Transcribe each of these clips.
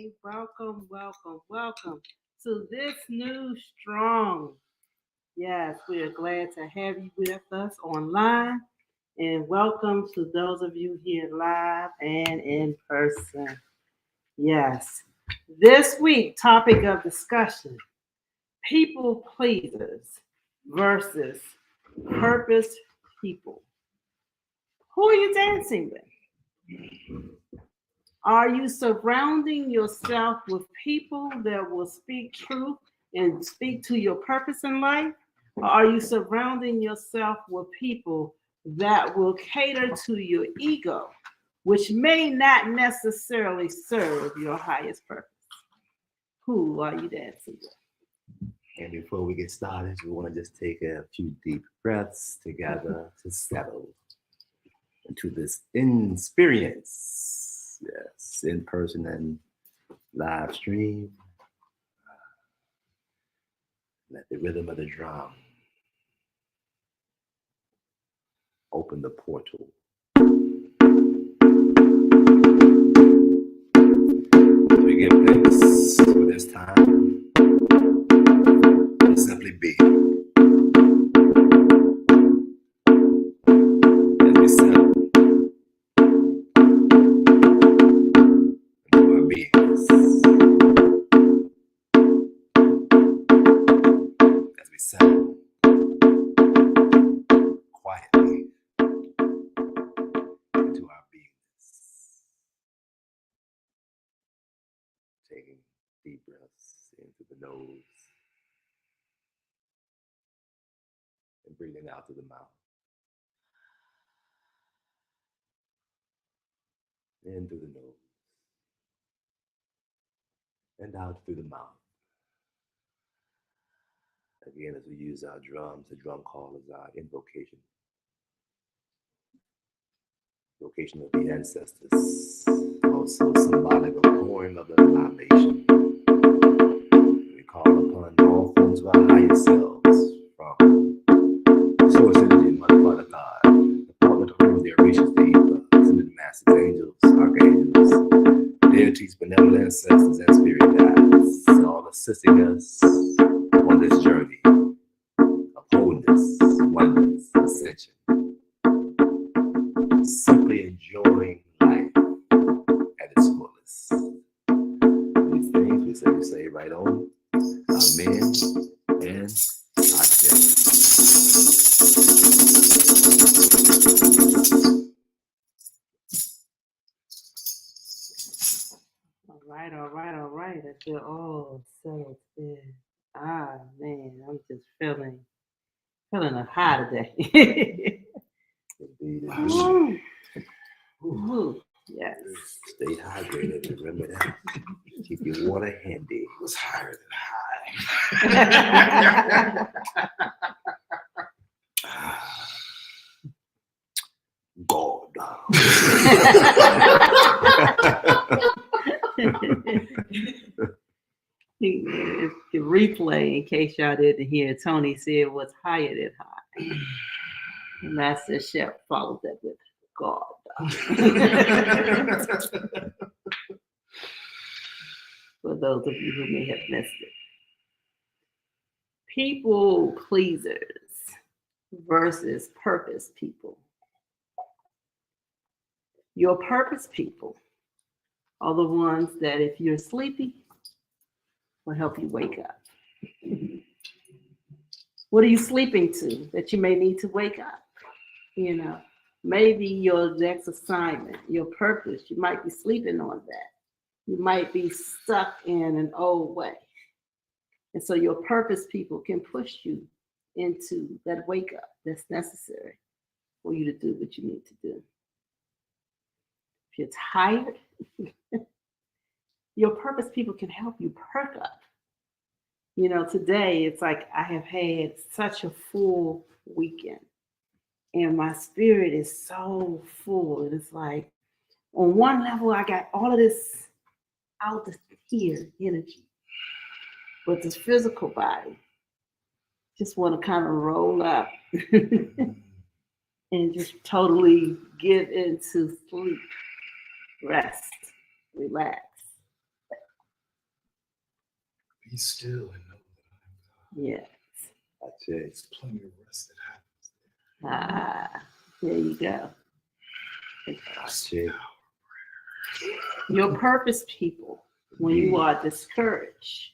everybody. Welcome to this new strong. Yes, we are glad to have you with us online. And welcome to those of you here live and in person. Yes. This week, topic of discussion, people pleasers versus purpose people. Who are you dancing with? Are you surrounding yourself with people that will speak truth and speak to your purpose in life? Or are you surrounding yourself with people that will cater to your ego, which may not necessarily serve your highest purpose? Who are you dancing with? And before we get started, we want to just take a few deep breaths together to settle into this experience. Yes, in person and live stream. Let the rhythm of the drum open the portal. We give thanks for this time to simply be. As we settle into our beings. As we settle quietly into our beingness. Taking deep breaths into the nose and breathing out through the mouth. In through the nose and out through the mouth. Again, as we use our drums, the drum call is our invocation. Vocation of the ancestors, also symbolic of pouring of the libation. We call upon all forms of our higher selves, from source energy, Mother, Father, God, the Department of Homes, the Orishas, the Ether, Ascended Masters, angels, archangels, deities, benevolent ancestors, and spirit guides, all assisting us on this journey of wholeness, oneness, ascension. Simply enjoying life at its fullest. These things we say right on. Amen and Ashe. All right. I feel all settled in. Man, I'm just feeling a high today. Indeed. Ooh, yes. Stay hydrated. Remember that. Keep your water handy. What's higher than high? God. If the replay, in case y'all didn't hear, Tony said what's higher than high. And Master H.E.A.R.T followed that with God. For those of you who may have missed it. People pleasers versus purpose people. Your purpose people are the ones that if you're sleepy, will help you wake up. What are you sleeping to that you may need to wake up? You know, maybe your next assignment, your purpose, you might be sleeping on that. You might be stuck in an old way. And so your purpose people can push you into that wake up that's necessary for you to do what you need to do. If you're tired, your purpose people can help you perk up. You know, today it's like I have had such a full weekend and my spirit is so full. And it's like, on one level, I got all of this out here energy, but this physical body just want to kind of roll up and just totally get into sleep, rest, relax. Be still and know that I'm God. Yes. There's plenty of rest that happens Ah, there you go. H.E.A.R.T. Your purpose people, when you are discouraged,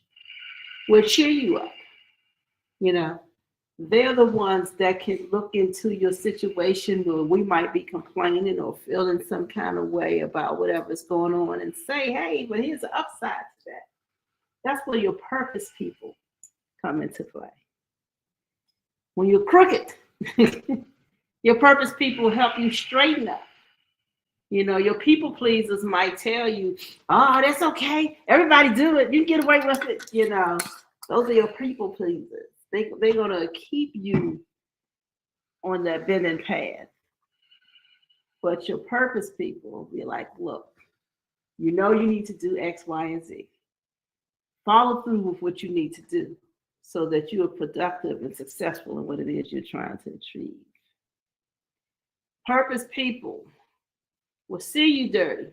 will cheer you up. You know, they're the ones that can look into your situation where we might be complaining or feeling some kind of way about whatever's going on and say, hey, but here's the upside to that. That's where your purpose people come into play. When you're crooked, your purpose people help you straighten up. You know, your people pleasers might tell you, oh, that's okay. Everybody do it. You get away with it. You know, those are your people pleasers. They're going to keep you on that bending path. But your purpose people will be like, look, you know you need to do X, Y, and Z. Follow through with what you need to do so that you are productive and successful in what it is you're trying to achieve. Purpose people will see you dirty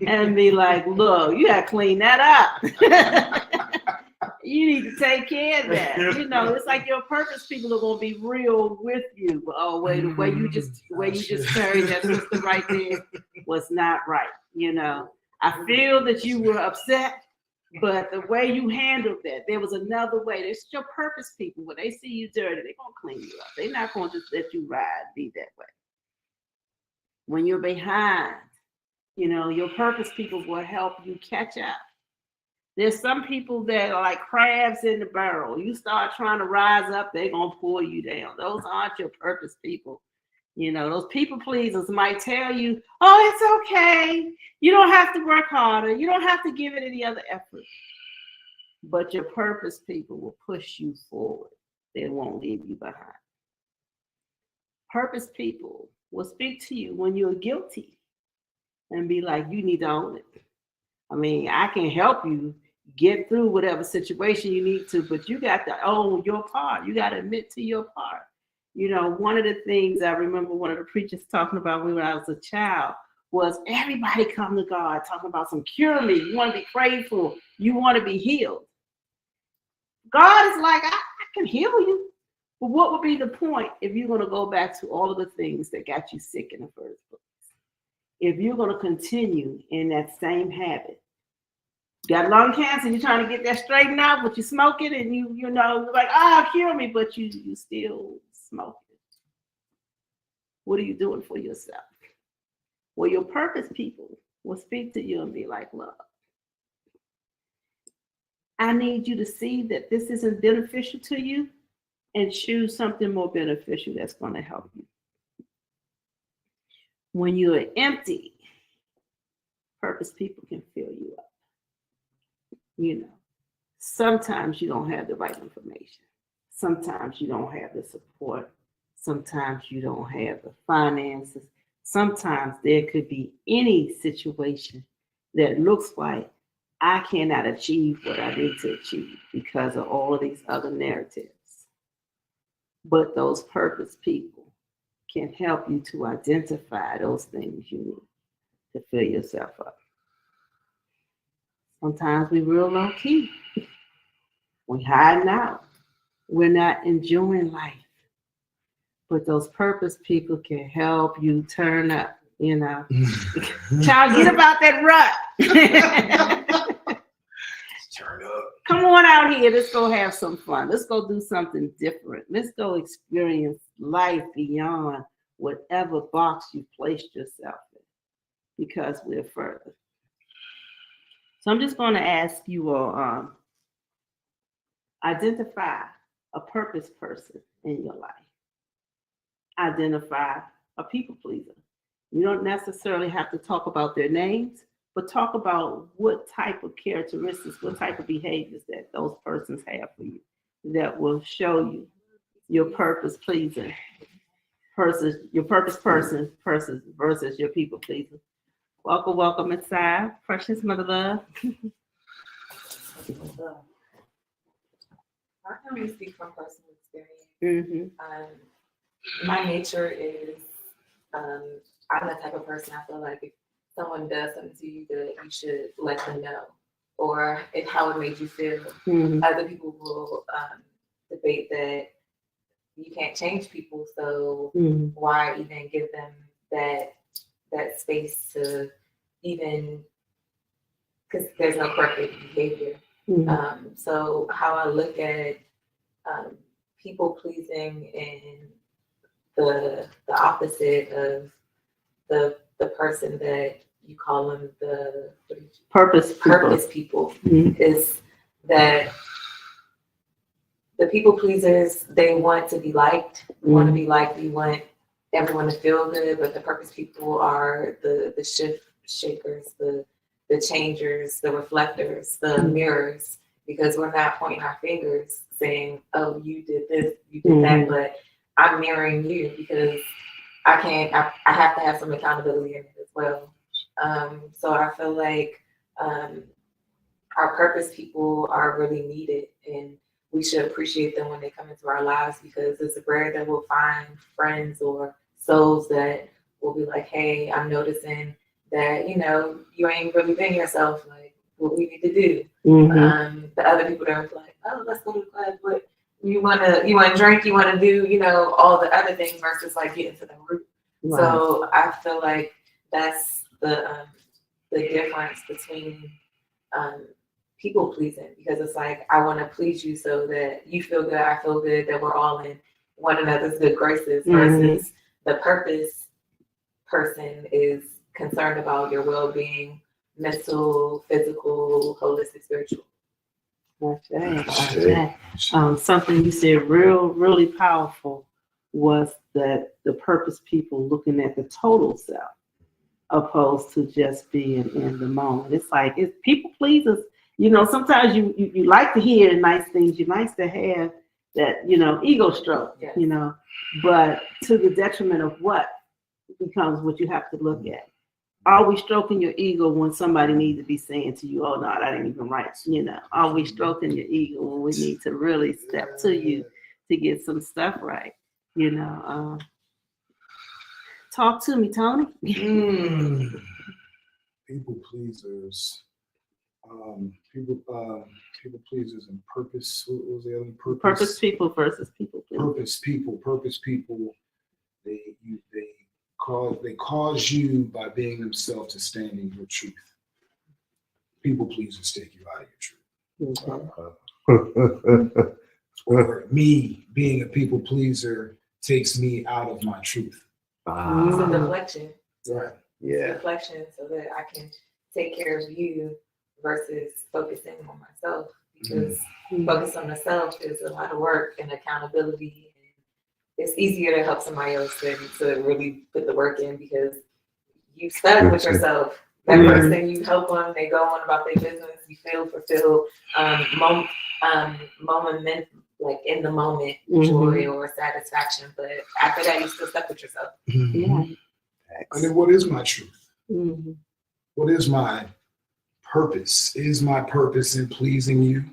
and be like, look, you gotta clean that up. You need to take care of that. You know, it's like your purpose people are gonna be real with you. Oh, wait, the way you just carried that sister right there was not right. You know, I feel that you were upset, but the way you handled that, there was another way. It's your purpose people. When they see you dirty, they're gonna clean you up. They're not gonna just let you ride, be that way. When you're behind, you know, your purpose people will help you catch up. There's some people that are like crabs in the barrel. You start trying to rise up, they're going to pull you down. Those aren't your purpose people. You know, those people pleasers might tell you, oh, it's okay. You don't have to work harder. You don't have to give it any other effort. But your purpose people will push you forward. They won't leave you behind. Purpose people will speak to you when you're guilty and be like, you need to own it. I mean, I can help you get through whatever situation you need to, but you got to own your part. You got to admit to your part. You know, one of the things I remember one of the preachers talking about when I was a child was everybody come to God talking about some cure me. You want to be prayed for. You want to be healed. God is like, I can heal you. But what would be the point if you're going to go back to all of the things that got you sick in the first place? If you're going to continue in that same habit, you got lung cancer, you're trying to get that straightened out, but you're smoking and you know, like, cure me, but you still smoking. What are you doing for yourself? Well, your purpose people will speak to you and be like, look, I need you to see that this isn't beneficial to you and choose something more beneficial that's going to help you. When you're empty, purpose people can fill you up. You know, sometimes you don't have the right information. Sometimes you don't have the support. Sometimes you don't have the finances. Sometimes there could be any situation that looks like I cannot achieve what I need to achieve because of all of these other narratives. But those purpose people can help you to identify those things you need to fill yourself up. Sometimes we real low key. We hiding out. We're not enjoying life. But those purpose people can help you turn up, you know. Child, get about that rut. Turn up. Come on out here. Let's go have some fun. Let's go do something different. Let's go experience life beyond whatever box you placed yourself in, because we're further. So I'm just going to ask you all, identify a purpose person in your life. Identify a people pleaser. You don't necessarily have to talk about their names, but talk about what type of characteristics, what type of behaviors that those persons have for you that will show you your purpose pleaser versus your purpose person versus your people pleaser. Welcome, welcome inside, precious mother love. I can only speak from personal experience. My nature is, I'm the type of person I feel like someone does something to you that you should let them know, or how it made you feel. Mhm. Other people will debate that you can't change people, so Mhm. why even give them that space to even, because there's no perfect behavior. Mhm. So how I look at people pleasing and the opposite of the person that you call them the purpose people Mhm. is that the people pleasers, they want to be liked. We want to be liked. We want everyone to feel good, but the purpose people are the shift shakers, the changers, the reflectors, the mirrors, because we're not pointing our fingers saying, oh, you did this, you did that, but I'm mirroring you because I have to have some accountability in it as well. So I feel like our purpose people are really needed, and we should appreciate them when they come into our lives, because it's rare that we'll find friends or souls that will be like, hey, I'm noticing that, you ain't really been yourself, like what we need to do. The other people that are like, oh, let's go to the club, but you wanna drink, you wanna do, all the other things versus like getting to the root. Right. So I feel like that's the difference between people pleasing, because it's like I want to please you so that you feel good, I feel good, that we're all in one another's good graces, versus the purpose person is concerned about your well-being, mental, physical, holistic, spiritual. Okay. Something you said really powerful was that the purpose people looking at the total self opposed to just being in the moment. It's like it's people pleasers. Sometimes you like to hear nice things. You like to have that, ego stroke, Yes. but to the detriment of what becomes what you have to look at. Are we stroking your ego when somebody needs to be saying to you, oh, no, that ain't even right? Are we stroking your ego when we need to really step to you to get some stuff right? Talk to me, Tony. People pleasers. People pleasers and purpose. What was the other? Purpose people versus people pleasers. Purpose people. They cause you by being themselves to stand in your truth. People pleasers take you out of your truth. Or me being a people pleaser takes me out of my truth. It's a deflection. Right. Yeah. Deflection, so that I can take care of you versus focusing on myself, because focus on myself is a lot of work and accountability. It's easier to help somebody else than to really put the work in, because you stuck with yourself. That person you help them, they go on about their business, you feel fulfilled, moment, like in the moment, joy or satisfaction. But after that, you still stuck with yourself. Yeah. And then what is my truth? What is my purpose? Is my purpose in pleasing you?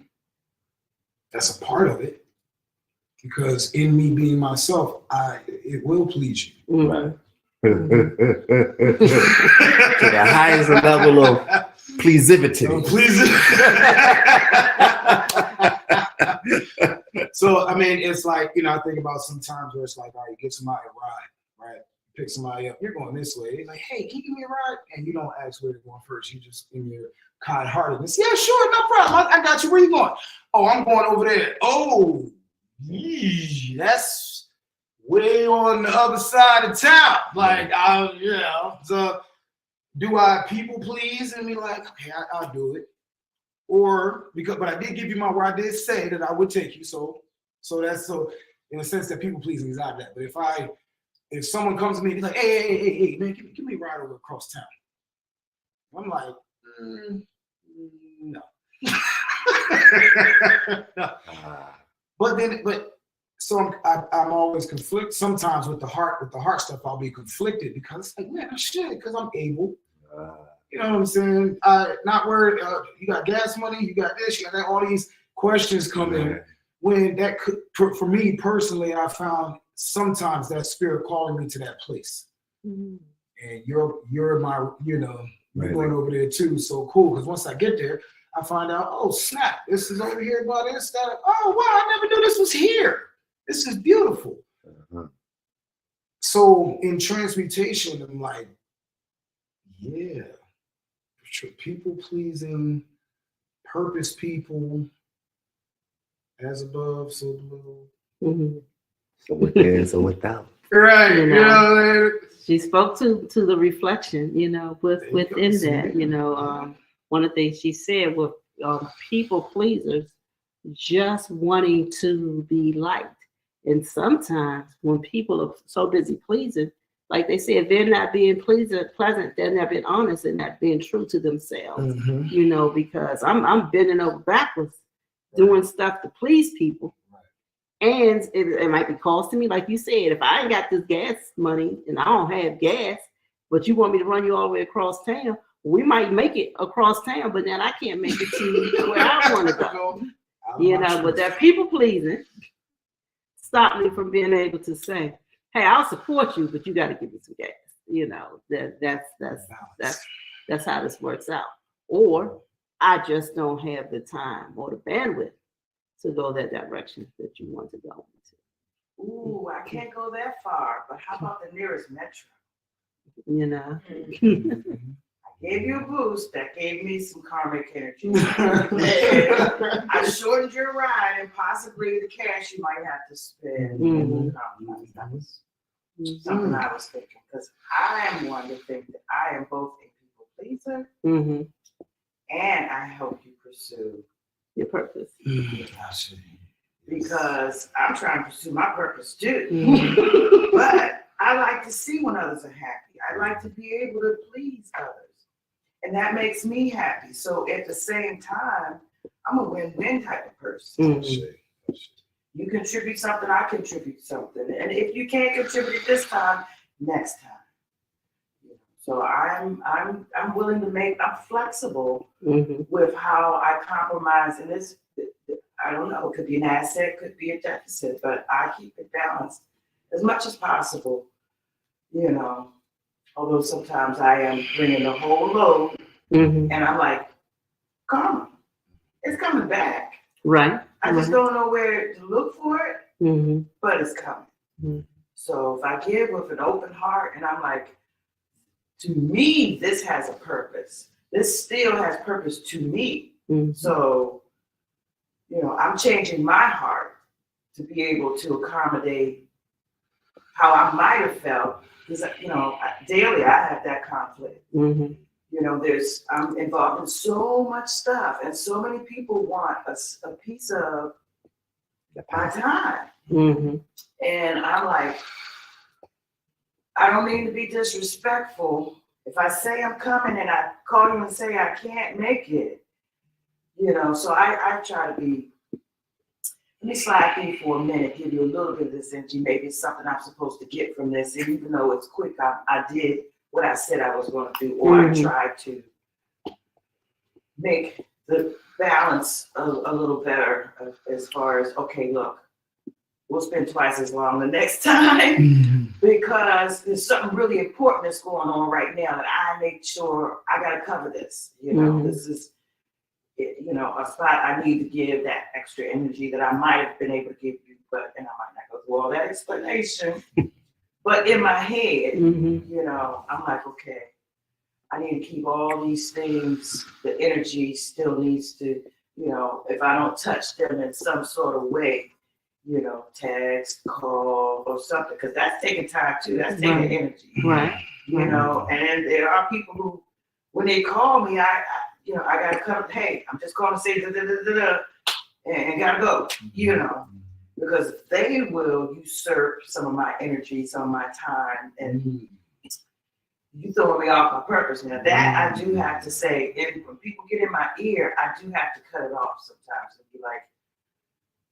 That's a part of it. Because in me being myself, it will please you. Right. To the highest level of pleasivity. So, I mean, it's like, I think about sometimes where it's like, all right, you give somebody a ride, right? Pick somebody up, you're going this way. They're like, hey, can you give me a ride? And you don't ask where they're going first. You just, in your kind-heartedness, yeah, sure, no problem. I got you. Where you going? Oh, I'm going over there. Oh, that's way on the other side of town. Like, so do I people please and be like, okay, I'll do it? Or but I did give you my word, I did say that I would take you. So that's in a sense that people pleasing is out of that. But if someone comes to me and be like, hey, man, give me a ride over across town. I'm like, no. But so I'm always conflicted. Sometimes with the heart stuff, I'll be conflicted because it's like, man, I should, because I'm able. You know what I'm saying? Not worried. You got gas money. You got this. You got that. All these questions come in. When that could, for me personally, I found sometimes that spirit calling me to that place. and you're my, you know, you're Right. going over there too. So cool. Because once I get there, I find out, oh snap, this is over here by this, that. Oh wow, I never knew this was here. This is beautiful. Uh-huh. So in transmutation, I'm like, yeah, people pleasing, purpose people, as above, so below. Mhm. So within, so without. Right, You you know. know, She spoke to the reflection, you know, There you within go. that, you know, one of the things she said was people pleasers just wanting to be liked. And sometimes when people are so busy pleasing, like they said, they're not being pleasant, pleasant, they're not being honest and not being true to themselves, Mhm. you know, because I'm bending over backwards doing stuff to please people. And it might be costing me, like you said, if I ain't got this gas money and I don't have gas, but you want me to run you all the way across town, we might make it across town, but then I can't make it to where I want to go. You know, but that people pleasing stop me from being able to say, hey, I'll support you, but you got to give me some gas. You know, that's how this works out. Or I just don't have the time or the bandwidth to go that direction that you want to go into. Ooh, I can't go that far, but how about the nearest metro? You know. I gave you a boost, that gave me some karmic energy. And I shortened your ride and possibly the cash you might have to spend. Mhm. That was something I was thinking, because I am one to think that I am both a people pleaser Mm-hmm. and I help you pursue Your purpose. because I'm trying to pursue my purpose too. Mhm. But I like to see when others are happy. I like to be able to please others. And that makes me happy. So at the same time, I'm a win-win type of person. Mhm. You contribute something, I contribute something. And if you can't contribute it this time, next time. So I'm willing to I'm flexible Mhm. with how I compromise. And this, I don't know, it could be an asset, could be a deficit, but I keep it balanced as much as possible, you know. Although sometimes I am bringing the whole load, Mhm. and I'm like, karma, it's coming back. Right. I just don't know where to look for it, Mhm. but it's coming. Mhm. So if I give with an open heart, and I'm like, to me, this has a purpose. This still has purpose to me. Mhm. So, you know, I'm changing my heart to be able to accommodate how I might have felt. Because, you know, daily I have that conflict. Mhm. You know, I'm involved in so much stuff, and so many people want a piece of my time. Mhm. And I'm like, I don't mean to be disrespectful. If I say I'm coming and I call you and say I can't make it, you know, so I try to be, let me slide through for a minute, give you a little bit of this energy. Maybe it's something I'm supposed to get from this. And even though it's quick, I did what I said I was going to do, or I tried to make the balance a little better as far as, okay, look, we'll spend twice as long the next time because there's something really important that's going on right now that I make sure I got to cover this. You know, this is, you know, a spot I need to give that extra energy that I might have been able to give you, but, and I might not go through all that explanation. But in my head, you know, I'm like, okay, I need to keep all these things, the energy still needs to, you know, if I don't touch them in some sort of way, you know, text, call, or something, because that's taking time too. That's taking energy. Right. You know, and there are people who, when they call me, I you know, I gotta come, hey, I'm just calling to say da da da da da, and gotta go, you know, because they will usurp some of my energy, some of my time, and you throwing me off my purpose. Now that I do have to say, and when people get in my ear, I do have to cut it off sometimes and be like,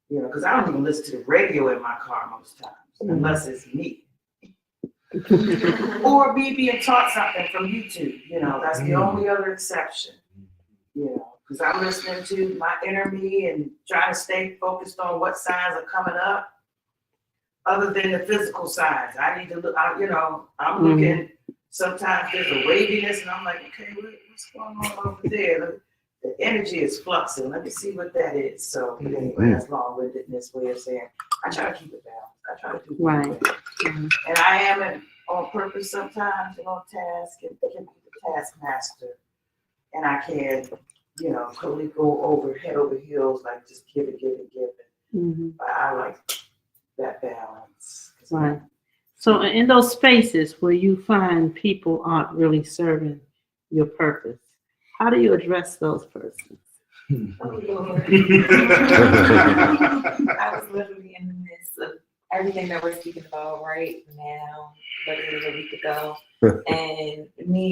you know, because I don't even listen to the radio in my car most times, unless it's me. Or me being taught something from YouTube, you know, that's the only other exception, you know, because I'm listening to my inner me and trying to stay focused on what signs are coming up other than the physical signs. I need to look, you know, I'm looking sometimes there's a waviness, and I'm like, okay, what's going on over there? The energy is fluxing. Let me see what that is. So anyway, that's long-windedness way of saying I try to keep it balanced. I try to do Right. and I am on purpose sometimes and on task, and can be the taskmaster, and I can, totally go head over heels, like just give it. Mhm. But I like that balance. Right. So in those spaces where you find people aren't really serving your purpose, how do you address those persons? Oh, Lord. I was literally in the midst of everything that we're speaking about right now, literally a week ago. And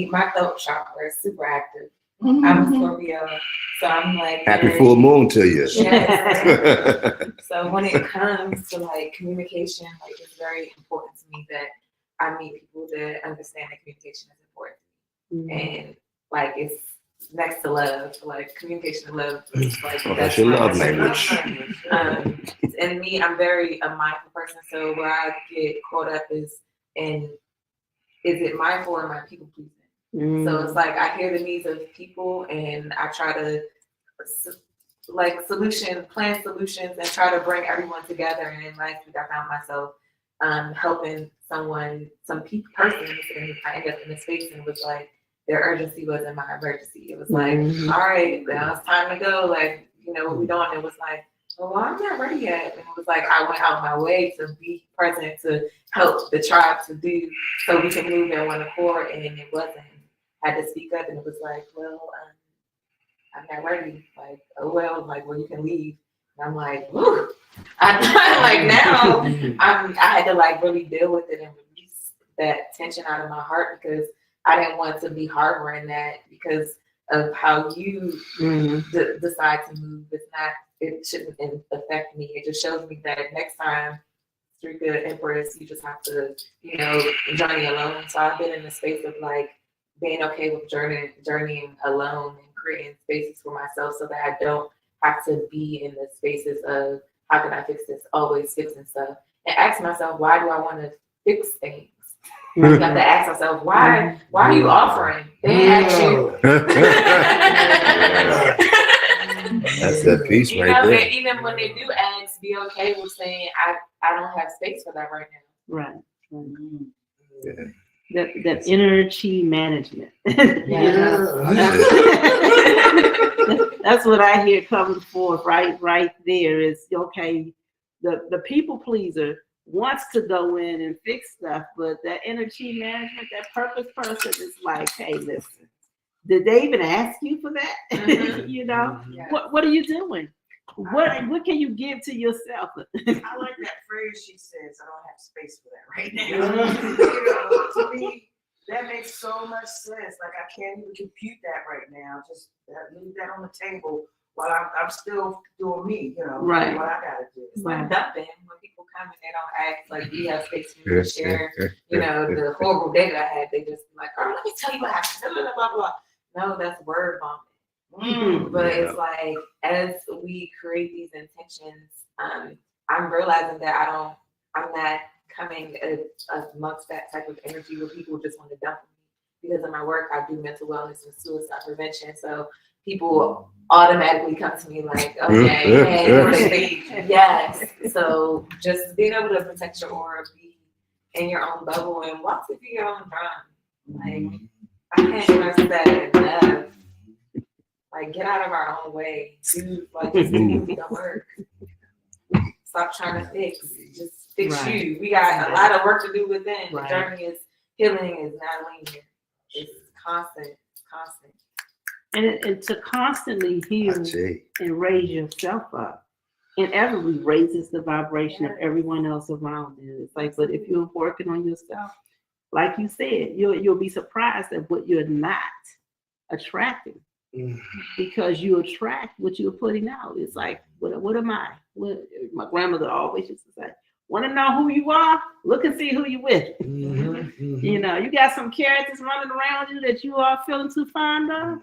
my throat chakra is super active. I'm a Scorpio, so I'm like Happy full moon to you. Yes. So when it comes to like communication, like it's very important to me that I meet people that understand that communication is important. And like it's next to love, like communication and love is like That's your love language. And me, I'm very a mindful person, so where I get caught up is it mindful or am I people pleasing? So it's like I hear the needs of people and I try to plan solutions and try to bring everyone together. And in last week I found myself helping some persons, and I ended up in a space and it was like their urgency wasn't my emergency. It was like, all right, now it's time to go. Like, what we doing? It was like, well, I'm not ready yet. And it was like I went out my way to be present to help the tribe to do so we can move in one accord, and it wasn't. I had to speak up, and it was like, well, I'm not ready. Like, oh well, like, well, you can leave. And I'm like, whew. Now I had to like really deal with it and release that tension out of my heart because I didn't want to be harboring that because of how you decide to move. It shouldn't affect me. It just shows me that next time, Strika Empress, you just have to, journey alone. So I've been in the space of like being okay with journeying alone and creating spaces for myself so that I don't have to be in the spaces of how can I fix this, always fixing stuff. And ask myself, why do I want to fix things? You have to ask myself, why are you offering? They ask you. That's that piece right there. And even when they do ask, be okay with saying, I don't have space for that right now. Right. Yeah. That inner Chi management. That's what I hear coming forth right there is, okay, the people pleaser wants to go in and fix stuff, but that inner Chi management, that purpose person is like, hey, listen, did they even ask you for that? What are you doing? What can you give to yourself? I like that phrase she says, I don't have space for that right now. To me, that makes so much sense. Like I can't even compute that right now. Just leave that on the table while I'm still doing me, Right. What I gotta do. It's like dumping when people come and they don't ask, like, do you have space for me to share, the horrible day that I had. They just be like, oh, let me tell you what happened, blah, blah, blah. No, that's word bombing. But it's like, as we create these intentions, I'm realizing that I'm not coming amongst that type of energy where people just want to dump me. Because of my work, I do mental wellness and suicide prevention. So people automatically come to me like, okay, yes. So just being able to protect your aura, be in your own bubble, and walk through your own drum. Like, I can't stress that enough. Like, get out of our own way. Just do the work. Stop trying to fix. Just fix you. We got a lot of work to do within. The journey is healing is not linear. It's constant. And to constantly heal and raise yourself up inevitably raises the vibration of everyone else around you. It's like, but if you're working on yourself, like you said, you'll be surprised at what you're not attracting. Because you attract what you're putting out. It's like, what am I? My grandmother always used to say, want to know who you are? Look and see who you with. You got some characters running around you that you are feeling too fond of.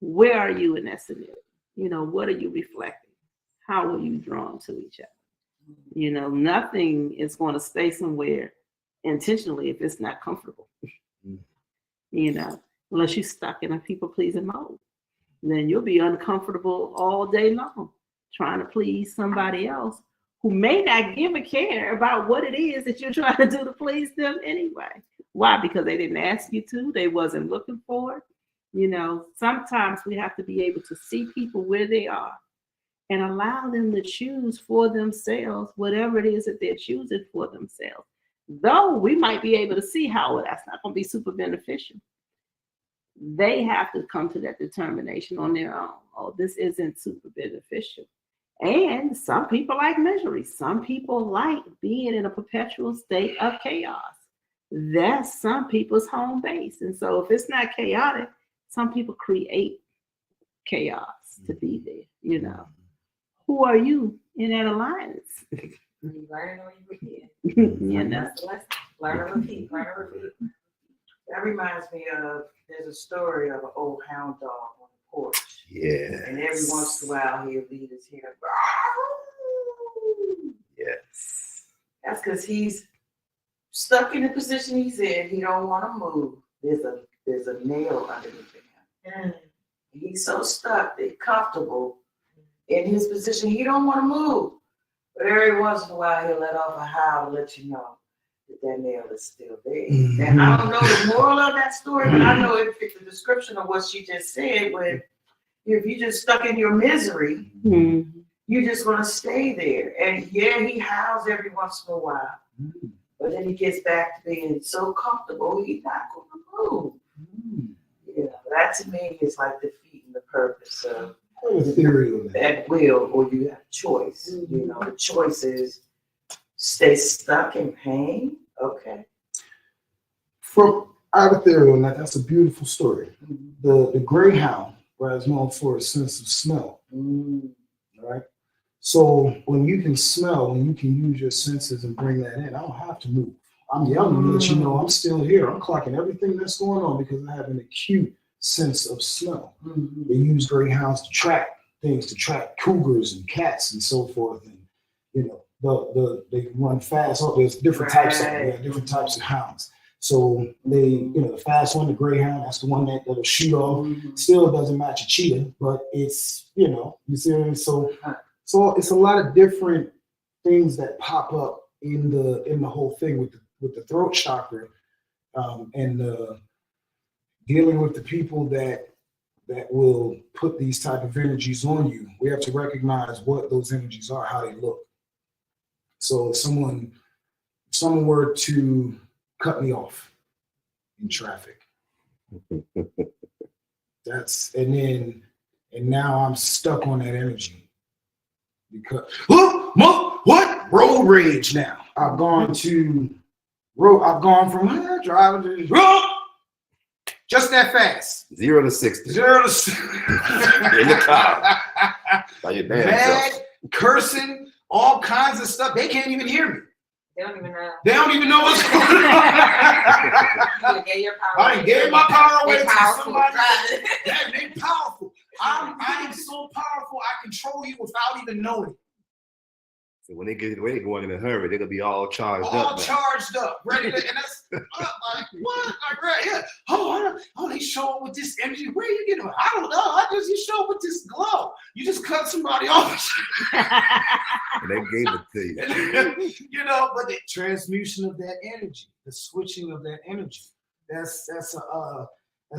Where are you in that scenario? What are you reflecting? How are you drawn to each other? Nothing is going to stay somewhere intentionally if it's not comfortable. You know, unless you're stuck in a people pleasing mode, then you'll be uncomfortable all day long trying to please somebody else who may not give a care about what it is that you're trying to do to please them anyway. Why? Because they didn't ask you to, they wasn't looking for it. You know, sometimes we have to be able to see people where they are and allow them to choose for themselves whatever it is that they're choosing for themselves. Though we might be able to see how that's not going to be super beneficial, they have to come to that determination on their own. Oh, this isn't super beneficial. And some people like misery. Some people like being in a perpetual state of chaos. That's some people's home base. And so if it's not chaotic, some people create chaos to be there, you know. Who are you in that alliance? You learn or you repeat. You know. That's the lesson. Learn and repeat. Learn and repeat. That reminds me of, there's a story of an old hound dog on the porch. Yeah. And every once in a while he'll leave his hair. Yes. That's because he's stuck in the position he's in. He don't want to move. There's a nail underneath him. He's so stuck, they're comfortable in his position. He don't want to move. But every once in a while he'll let off a howl to let you know that nail is still there. And I don't know the moral of that story, but I know if it's a description of what she just said, when if you're just stuck in your misery, you're just gonna stay there. And yeah, he howls every once in a while, but then he gets back to being so comfortable, he's not gonna move. Yeah, that to me is like defeating the purpose of that will, or you have choice. You know, the choice is stay stuck in pain. Okay. I have a theory on that. That's a beautiful story. The greyhound, right, is known for a sense of smell. Right? So when you can smell, when you can use your senses and bring that in, I don't have to move. I'm yelling to let you know I'm still here. I'm clocking everything that's going on because I have an acute sense of smell. They use greyhounds to track things, to track cougars and cats and so forth. And you know, they run fast. Oh, there's different types of hounds. So they, you know, the fast one, the greyhound, that's the one that'll shoot off. Still doesn't match a cheetah, but it's, you know, you see what I mean? So it's a lot of different things that pop up in the whole thing with the throat chakra, and dealing with the people that will put these type of energies on you. We have to recognize what those energies are, how they look. So if someone were to cut me off in traffic, and now I'm stuck on that energy because what road rage now? I've gone from driving to just that fast. 0 to 60. 0 to 60. In the car. By your damn Mad, self. cursing, all kinds of stuff. They can't even hear me. They don't even know. They don't even know what's going on. I done gave my power away to somebody. They powerful. I am so powerful. I control you without even knowing. So when they going in a hurry, they're gonna be all charged up. All charged up, ready to, and that's like what? Like right here. Oh, they show up with this energy. Where you get it? I don't know. You show up with this glow. You just cut somebody off. And they gave it to you. You know, but the transmutation of that energy, the switching of that energy, that's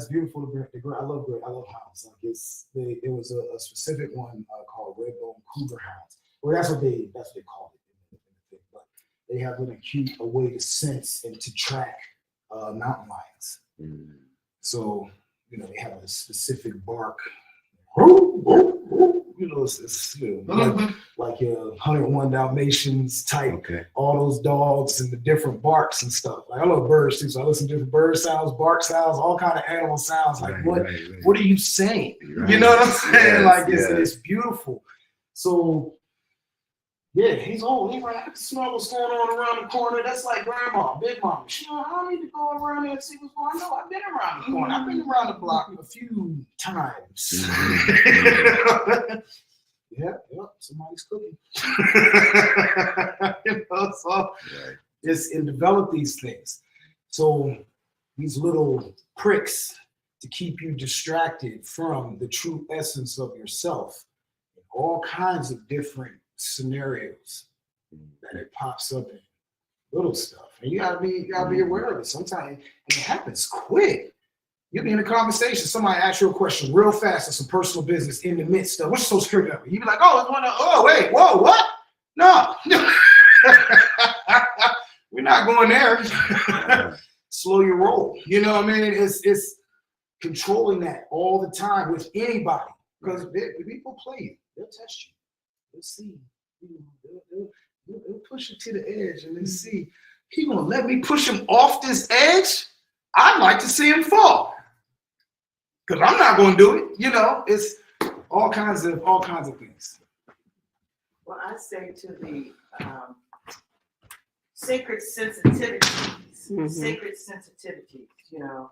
beautiful. I love hounds. Like it was a specific one called red bone cougar hounds. Well, that's what they call it. But they have a way to sense and to track mountain lions. So you know they have a specific bark. You know, it's you know, like your 101 Dalmatians type. Okay. All those dogs and the different barks and stuff. Like I love birds too, so I listen to different bird sounds, bark sounds, all kind of animal sounds. Like what are you saying? Right. You know what I'm saying? Yes, like it's beautiful. So. Yeah, he's old. He's right. I can smell what's going on around the corner. That's like grandma, big mama. I don't need to go around there and see what's going on. I've been around the corner. I've been around the block a few times. Yep, somebody's cooking. You know, so it's and develop these things. So these little pricks to keep you distracted from the true essence of yourself in all kinds of different scenarios that it pops up in little stuff. And you gotta be aware of it. Sometimes it happens quick. You'll be in a conversation, somebody asks you a question real fast on some personal business in the midst of what's your social security number? You be like, oh, wait, whoa, what? No. We're not going there. Slow your roll. You know what I mean? It's controlling that all the time with anybody. Because people play you. They'll test you. They'll see. They'll push you to the edge and then see. He gonna let me push him off this edge? I'd like to see him fall. Because I'm not gonna do it. You know, it's all kinds of things. Well, I say to the sacred sensitivities, you know,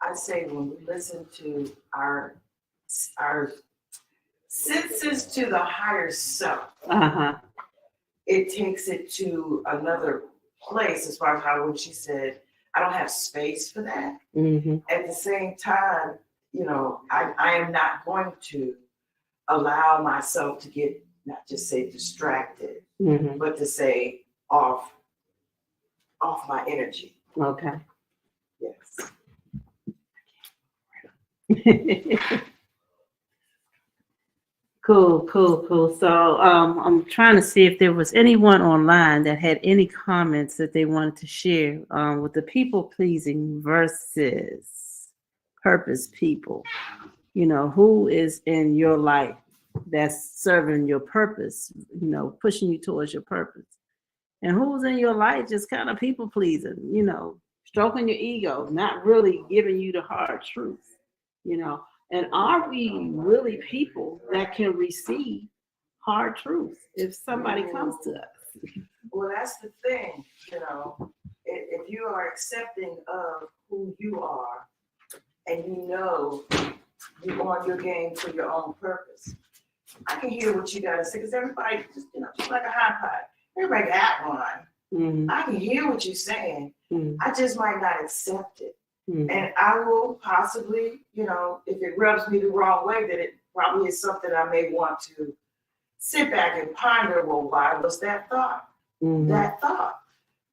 I say when we listen to our senses to the higher self, it takes it to another place as far as how when she said, I don't have space for that. At the same time, you know, I am not going to allow myself to get, not just say distracted, but to say off my energy. Okay. Yes. Cool. So I'm trying to see if there was anyone online that had any comments that they wanted to share with the people pleasing versus purpose people. You know, who is in your life that's serving your purpose, you know, pushing you towards your purpose. And who's in your life just kind of people pleasing, you know, stroking your ego, not really giving you the hard truth, you know. And are we really people that can receive hard truth if somebody comes to us? Well, that's the thing, you know, if you are accepting of who you are and you know you're on your game for your own purpose, I can hear what you got to say because everybody, just, you know, just like a hot pot, everybody got one. I can hear what you're saying. I just might not accept it. And I will possibly, you know, if it rubs me the wrong way, that it probably is something I may want to sit back and ponder. Well, why was that thought? That thought,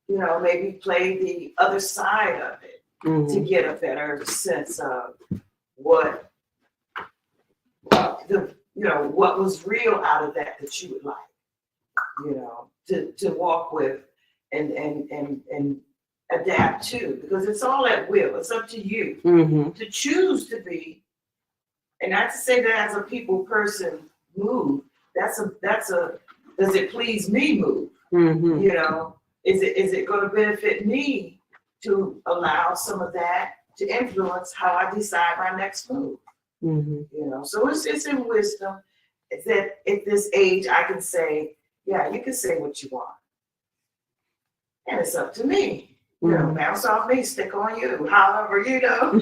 you know, maybe play the other side of it to get a better sense of what what was real out of that you would like, you know, to walk with and adapt to, because it's all at will. It's up to you to choose to be, and not to say that as a people person move. That's a does it please me move? You know, is it going to benefit me to allow some of that to influence how I decide my next move? You know, so it's in wisdom. It's that at this age I can say, yeah, you can say what you want, and it's up to me. You know, bounce off me, stick on you. However, you know,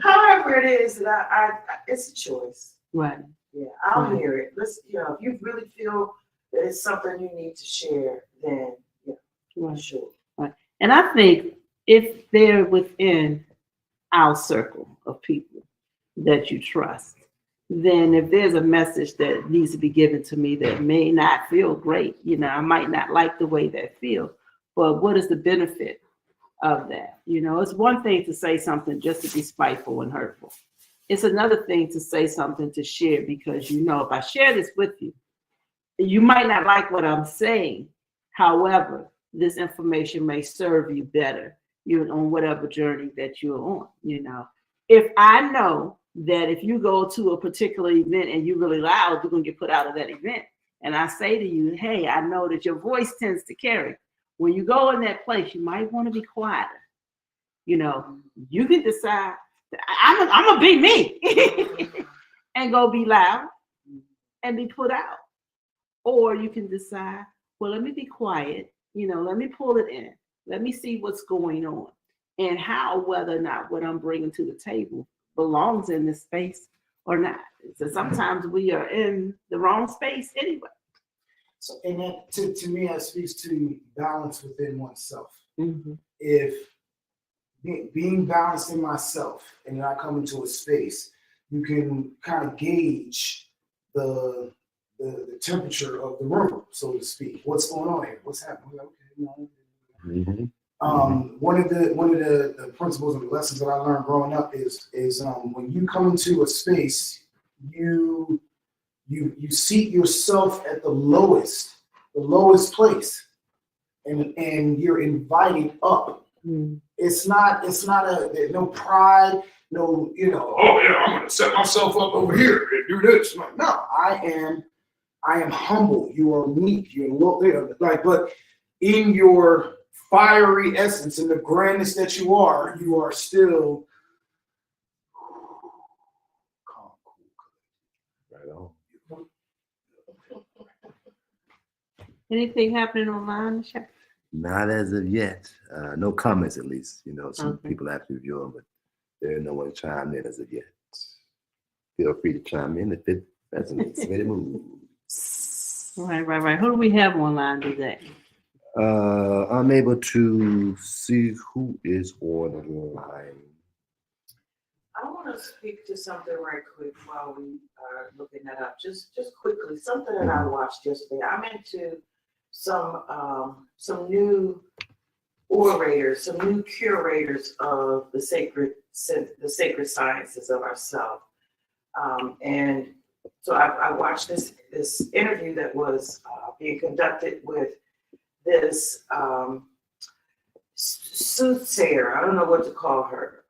however it is that I it's a choice. Right. Yeah, I'll hear it. Let's, you know, if you really feel that it's something you need to share, then yeah, sure. Right. And I think if they're within our circle of people that you trust, then if there's a message that needs to be given to me that may not feel great, you know, I might not like the way that feels. But what is the benefit of that? You know, it's one thing to say something just to be spiteful and hurtful. It's another thing to say something to share because, you know, if I share this with you, you might not like what I'm saying. However, this information may serve you better, you know, on whatever journey that you're on. You know, if I know that if you go to a particular event and you're really loud, you're going to get put out of that event. And I say to you, hey, I know that your voice tends to carry. When you go in that place, you might want to be quieter. You know, you can decide, I'm going to be me and go be loud and be put out. Or you can decide, well, let me be quiet. You know, let me pull it in. Let me see what's going on and how, whether or not what I'm bringing to the table belongs in this space or not. So sometimes we are in the wrong space anyway. So, and that to me, that speaks to balance within oneself. Mm-hmm. If being balanced in myself, and then I come into a space, you can kind of gauge the temperature of the room, so to speak. What's going on here? What's happening? Okay, Mhm. one of the principles and lessons that I learned growing up is when you come into a space, you seat yourself at the lowest place, and you're invited up. Mm-hmm. It's not there's no pride, no, oh yeah, I'm gonna set myself up over here and do this. Like, no, I am humble. You are meek. You're low, like, but in your fiery essence and the grandness that you are still calm, Right on. Anything happening online, Chef? Not as of yet. No comments, at least. Some Okay. people have to review them, but there are no one chimed in as of yet. Feel free to chime in if it resonates. Ready to move. Right. Who do we have online today? I'm able to see who is on the line. I want to speak to something right quick while we are looking that up. Just quickly, something that I watched yesterday. I'm into some new orators, some new curators of the sacred sciences of ourselves. And so I watched this interview that was being conducted with this soothsayer. I don't know what to call her.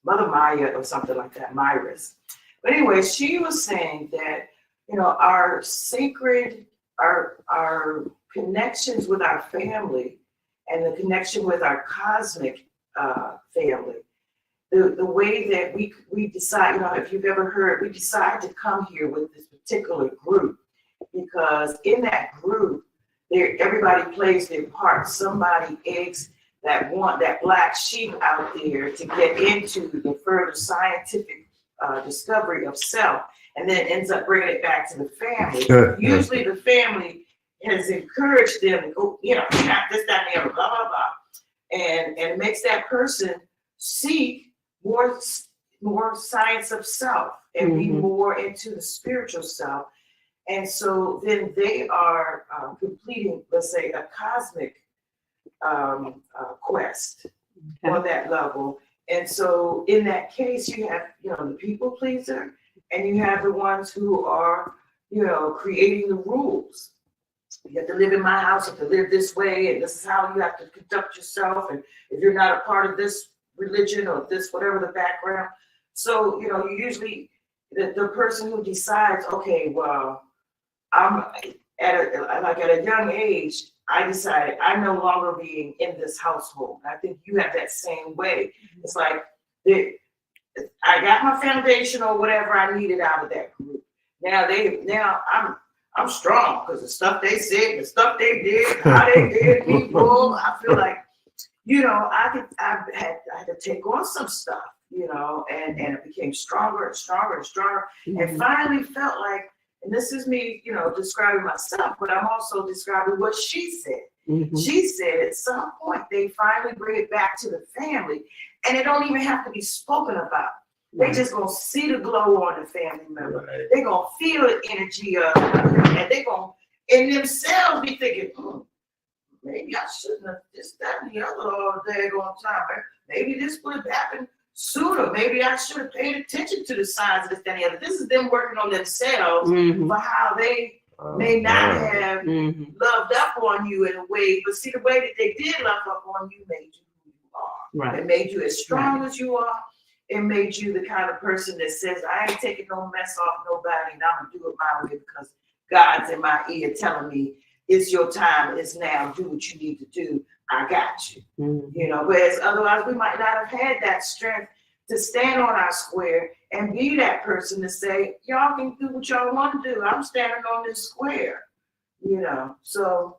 Mother Maya or something like that, Myris. But anyway, she was saying that, our sacred, our connections with our family and the connection with our cosmic family, the way that we decide, if you've ever heard, we decide to come here with this particular group because in that group, everybody plays their part. Somebody eggs that black sheep out there to get into the further scientific discovery of self, and then ends up bringing it back to the family. Usually the family has encouraged them to go, not this, that, and the other, blah, blah, blah. And it makes that person seek more science of self and be more into the spiritual self. And so then they are completing, let's say, a cosmic quest on that level. And so in that case, you have, the people pleaser, and you have the ones who are, creating the rules. You have to live in my house, you have to live this way, and this is how you have to conduct yourself. And if you're not a part of this religion or this, whatever the background. So, you usually, the person who decides, okay, well, I'm at a young age, I decided I'm no longer being in this household. I think you have that same way. It's like I got my foundation or whatever I needed out of that group. Now I'm strong because the stuff they said, the stuff they did, how they did people. I feel like, I had to take on some stuff, and it became stronger and stronger and stronger, and finally felt like. And this is me, describing myself, but I'm also describing what she said. She said at some point they finally bring it back to the family, and it don't even have to be spoken about. They just gonna see the glow on the family member. Right. They gonna feel the energy of it, and they gonna in themselves be thinking, maybe I shouldn't have this, that, and the other all daggone time. Maybe this would have happened sooner. Maybe I should have paid attention to the signs of this, that, and the other. This is them working on themselves for how they may not have loved up on you in a way, but see, the way that they did love up on you made you who you are. Right. It made you as strong as you are. It made you the kind of person that says, I ain't taking no mess off nobody, and I'm gonna do it my way because God's in my ear telling me it's your time, it's now, do what you need to do. I got you. Whereas otherwise we might not have had that strength to stand on our square and be that person to say, y'all can do what y'all want to do. I'm standing on this square, So,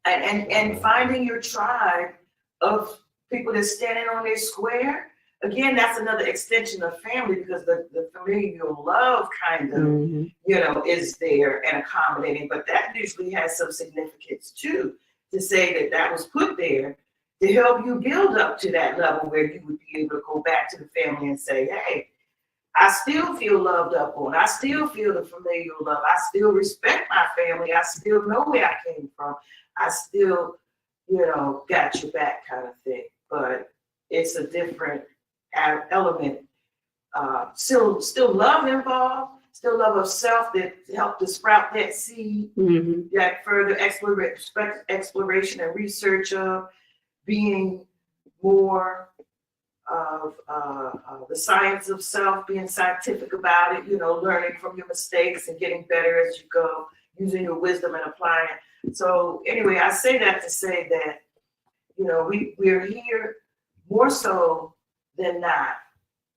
and finding your tribe of people that's standing on their square, again, that's another extension of family because the familial love kind of, Mhm. you know, is there and accommodating, but that usually has some significance too, to say that that was put there to help you build up to that level where you would be able to go back to the family and say, hey, I still feel loved up on. I still feel the familial love. I still respect my family. I still know where I came from. I still, you know, got your back kind of thing. But it's a different element. Still love involved. Still love of self that helped to sprout that seed. Mhm. That further exploration and research of being more of the science of self, being scientific about it, you know, learning from your mistakes and getting better as you go, using your wisdom and applying it. So anyway, I say that to say that, you know, we're here more so than not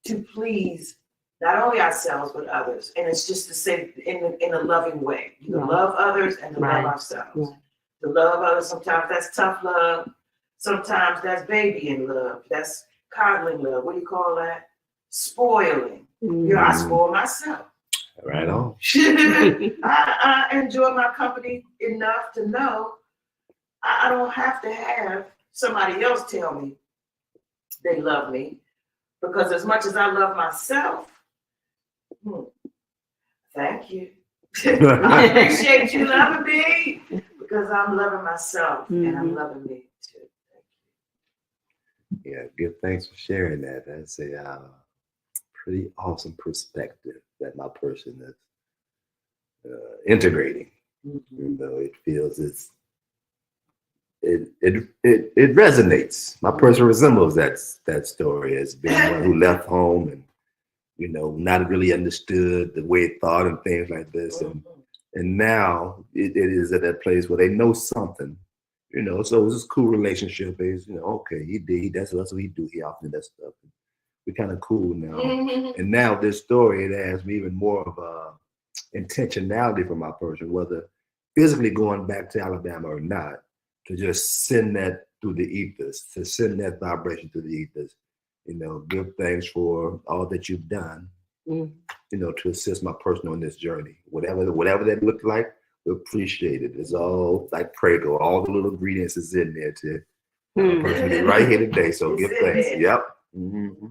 to please not only ourselves but others. And it's just to say in a loving way. You can Right. love others and to Right. love ourselves. Right. To love others, sometimes that's tough love. Sometimes that's babying love. That's coddling love. What do you call that? Spoiling. Mhm. You know, I spoil myself. Right on. I enjoy my company enough to know I don't have to have somebody else tell me they love me. Because as much as I love myself, thank you. I appreciate you loving me because I'm loving myself and I'm loving me too. Yeah, good. Thanks for sharing that. That's a pretty awesome perspective that my person is integrating. You know, it feels it resonates. My person resembles that story as being one who left home and, you know, not really understood the way it thought and things like this, and now it is at that place where they know something. You know, so it was this cool relationship. Is, you know, okay, that's what he do. He often does stuff. We're kind of cool now. And now this story, it has me even more of a intentionality for my person, whether physically going back to Alabama or not, to just send that through the ethers, to send that vibration through the ethers. You know, give thanks for all that you've done. You know, to assist my person on this journey, whatever that looked like. We appreciate it. It's all like Prego. All the little ingredients is in there to personally right here today. So It's give in thanks. there. Yep. Mm-hmm.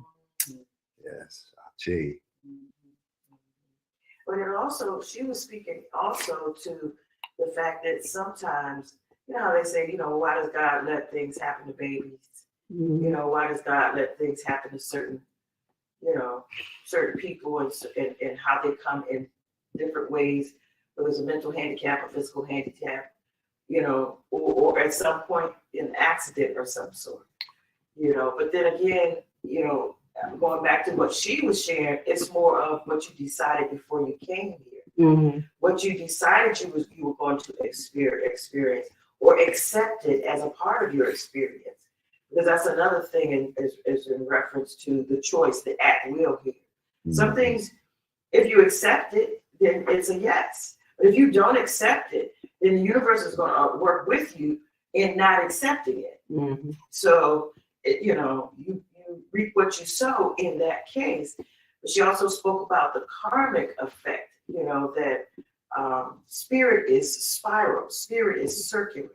Yes. H.E.A.R.T. But it also, she was speaking also to the fact that sometimes, you know how they say, you know, why does God let things happen to babies? You know, why does God let things happen to certain, you know, certain people and how they come in different ways, whether it's a mental handicap or physical handicap, you know, or at some point an accident or some sort, you know. But then again, you know, going back to what she was sharing, it's more of what you decided before you came here. What you decided you were going to experience or accept it as a part of your experience. Because that's another thing is in reference to the choice, the at will here. Some things, if you accept it, then it's a yes. But if you don't accept it, then the universe is going to work with you in not accepting it. So, you know, you reap what you sow in that case. But she also spoke about the karmic effect, you know, that spirit is spiral, spirit is circular.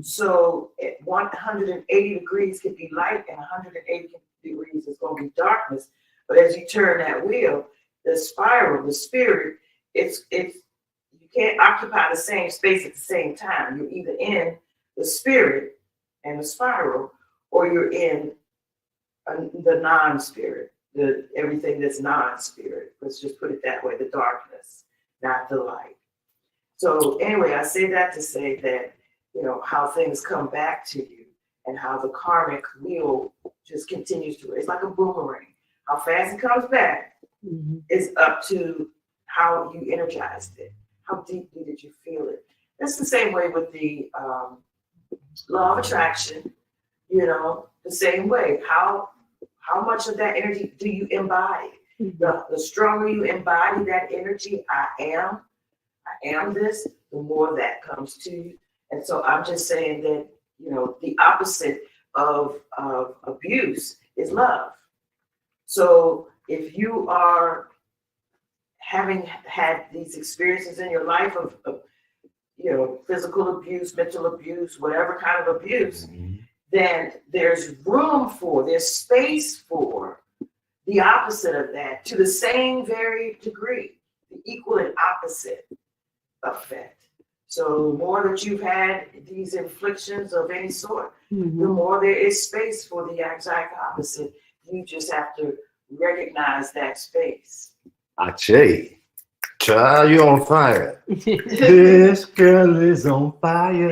So at 180 degrees can be light and 180 degrees is going to be darkness. But as you turn that wheel, the spiral, the spirit, it's you can't occupy the same space at the same time. You're either in the spirit and the spiral, or you're in the non-spirit, everything that's non-spirit. Let's just put it that way, the darkness, not the light. So anyway, I say that to say that, you know, how things come back to you and how the karmic wheel just continues to, it's like a boomerang. How fast it comes back is up to how you energized it. How deeply did you feel it? That's the same way with the law of attraction, you know, the same way. How much of that energy do you embody? The stronger you embody that energy, I am this, the more that comes to you. And so I'm just saying that, you know, the opposite of abuse is love. So if you are having had these experiences in your life of physical abuse, mental abuse, whatever kind of abuse, then there's there's space for the opposite of that to the same very degree, the equal and opposite effect. So the more that you've had these inflictions of any sort, the more there is space for the exact opposite. You just have to recognize that space. H.E.A.R.T, child, you're on fire. This girl is on fire.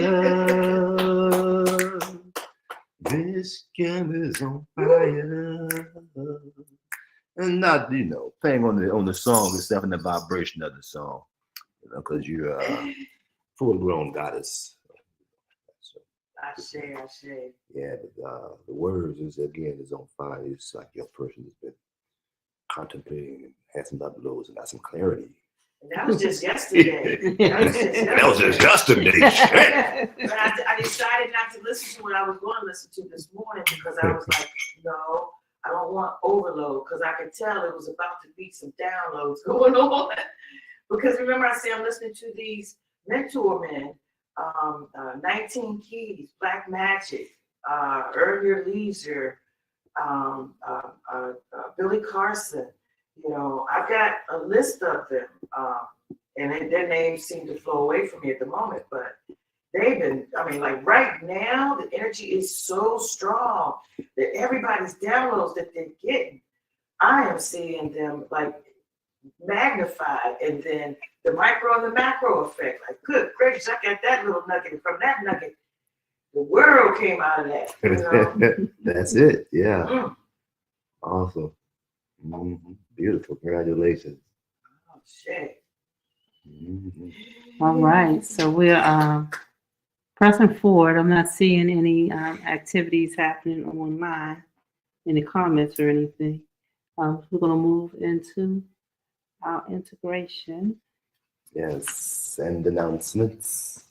This girl is on fire. And not, playing on the song itself and the vibration of the song, because you're a full-grown goddess. So, I.C.U. yeah, but the words is on fire. It's like your person has been contemplating and had some uploads and got some clarity. And that was just yesterday. That was just yesterday. But I decided not to listen to what I was going to listen to this morning because I was like, no, I don't want overload, because I could tell it was about to be some downloads going on. Because remember, I said I'm listening to these mentor men, 19 Keys, Black Magic, Earn Your Leisure, Billy Carson. I've got a list of them, and their names seem to flow away from me at the moment, but they've been, like right now, the energy is so strong that everybody's downloads that they're getting, I am seeing them like magnified, and then the micro and the macro effect, like, good gracious, I got that little nugget, and from that nugget, the world came out of that. That's it, yeah. Awesome. Beautiful, congratulations. Oh, shit. All right, so we're pressing forward. I'm not seeing any activities happening online, any comments or anything. We're going to move into our integration. Yes, and announcements.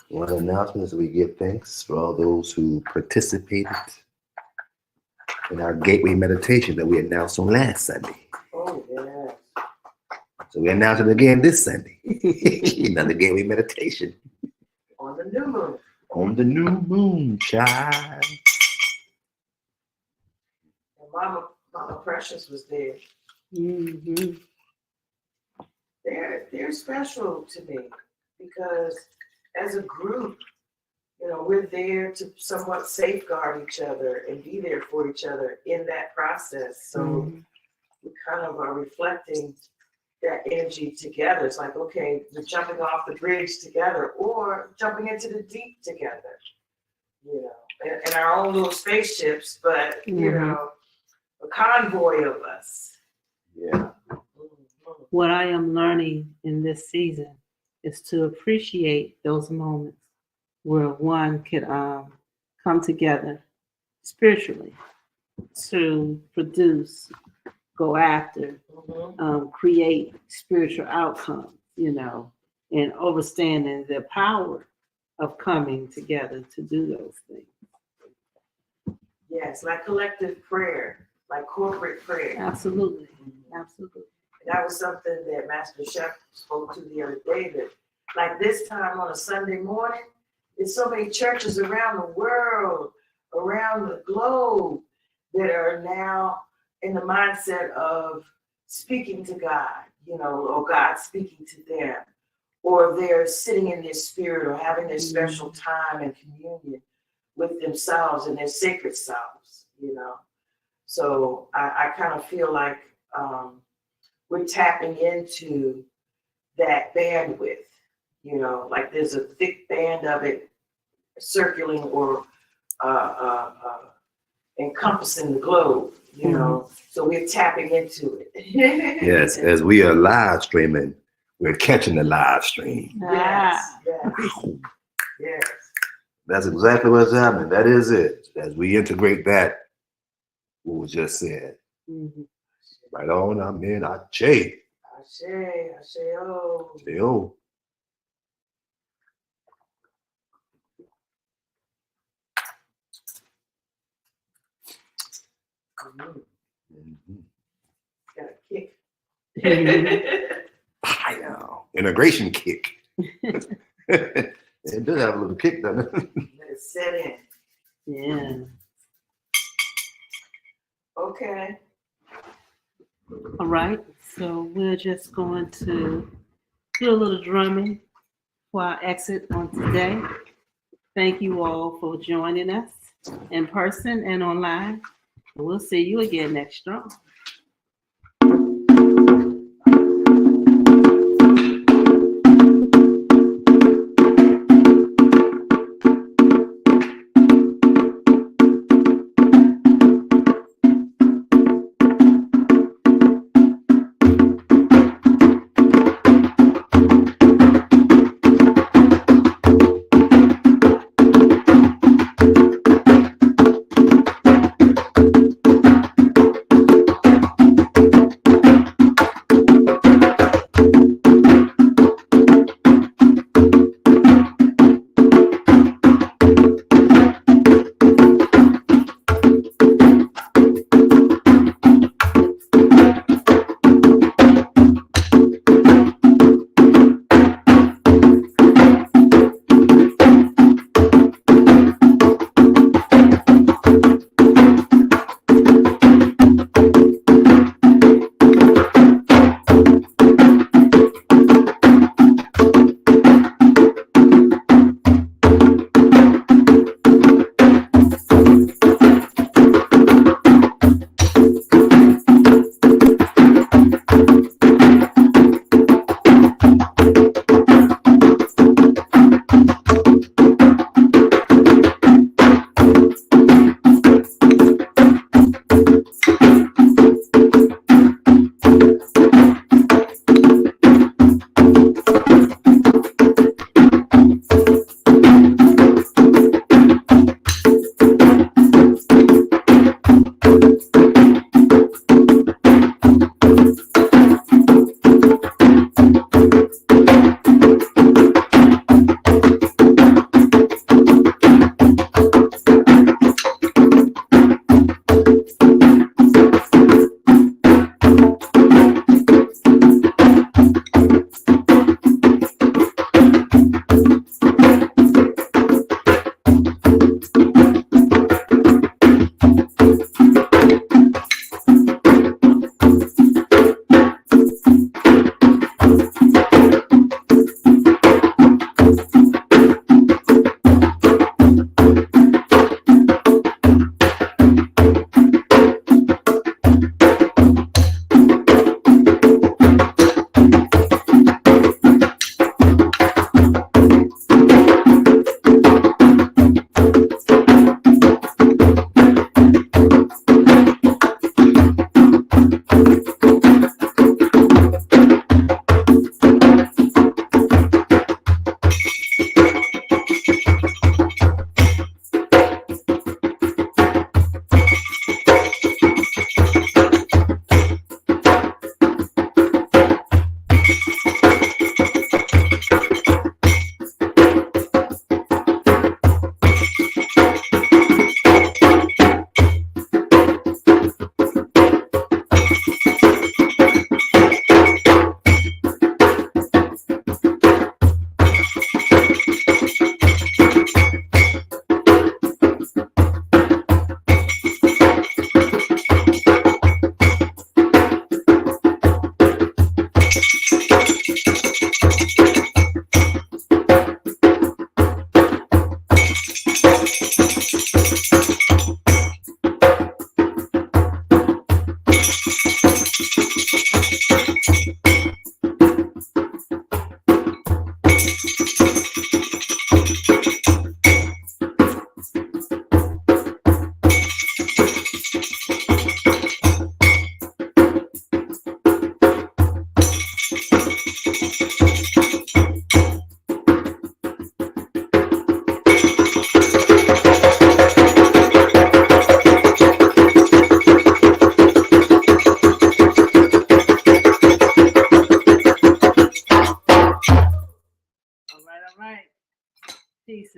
One announcement is we give thanks for all those who participated in our gateway meditation that we announced on last Sunday. Oh, yeah. So we announced it again this Sunday. Another gateway meditation. On the new moon. On the new moon, child. And Mama Precious was there. They're special to me because as a group, we're there to somewhat safeguard each other and be there for each other in that process. So we kind of are reflecting that energy together. It's like, okay, we're jumping off the bridge together or jumping into the deep together, in our own little spaceships, but, a convoy of us. Yeah. What I am learning in this season is to appreciate those moments where one could come together spiritually to produce, go after, create spiritual outcomes, and understanding the power of coming together to do those things. Yes, like collective prayer, like corporate prayer. Absolutely. Absolutely. And that was something that Master Chef spoke to the other day, that like this time on a Sunday morning, there's so many churches around the world, around the globe, that are now in the mindset of speaking to God, or God speaking to them, or they're sitting in their spirit or having their special time and communion with themselves and their sacred selves, So I kind of feel like we're tapping into that bandwidth, like there's a thick band of it circling or encompassing the globe, so we're tapping into it. Yes, as we are live streaming, we're catching the live stream. Yes. That's exactly what's happening. That is it. As we integrate that, what was just said. Mhm. Right on, I'm in H.E.A.R.T. H.E.A.R.T. Yo. Mhm. Got a kick. Pow. Integration kick. It does have a little kick, doesn't it? Let it set in. Yeah. Okay. All right. So we're just going to do a little drumming for our exit on today. Thank you all for joining us in person and online. We'll see you again next strong.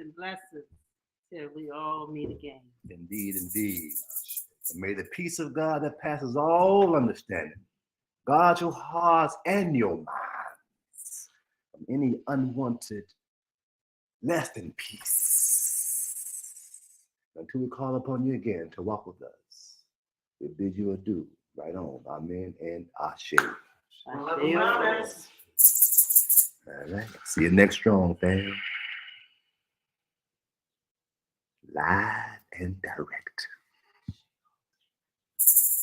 and blessings till we all meet again. Indeed, indeed. And may the peace of God that passes all understanding guard your hearts and your minds from any unwanted less than peace. Until we call upon you again to walk with us, we bid you adieu. Right on. Amen and H.E.A.R.T. Love and wellness. All right. See you next strong, fam. Live and direct.